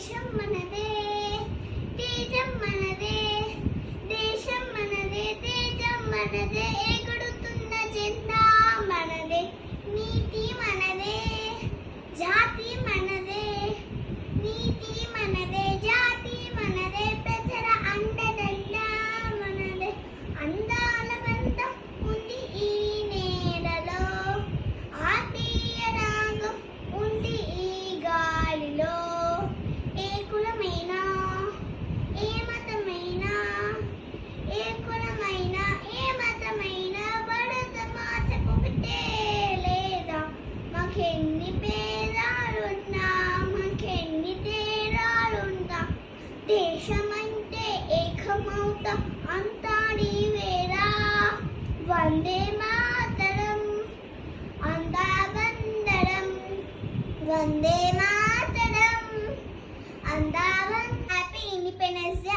దేశం మనదే, తేజం మనదే, దేశం మనదే, తేజం మనదే, ఎగురుతున్న జెండా మనదే, నీతి మనదే, జాతి మనదే, నీతి మనదే, జాతి మనదే, ప్రజల అండదండ మనదే, అందాల బంధం ఉంది ఈ నేలలో, ఆత్మీయ రాగం ఉంది ఈ గాలిలో, ఏ కులమైనా ఏ మతమైనా, ఏ కులమైనా ఏ మతమైనా, భరత మాతకు ఒకటే లేదా, మాకెన్ని భేదాలున్నా, మాకెన్ని తేడాలున్నా, దేశమంటే ఏకమవుతాం అంతా నీవేరా, వందే మాతరం అందా వందనం, వందే మాతరం అందా హ్యాపీ ఇండిపెండెన్స్ డే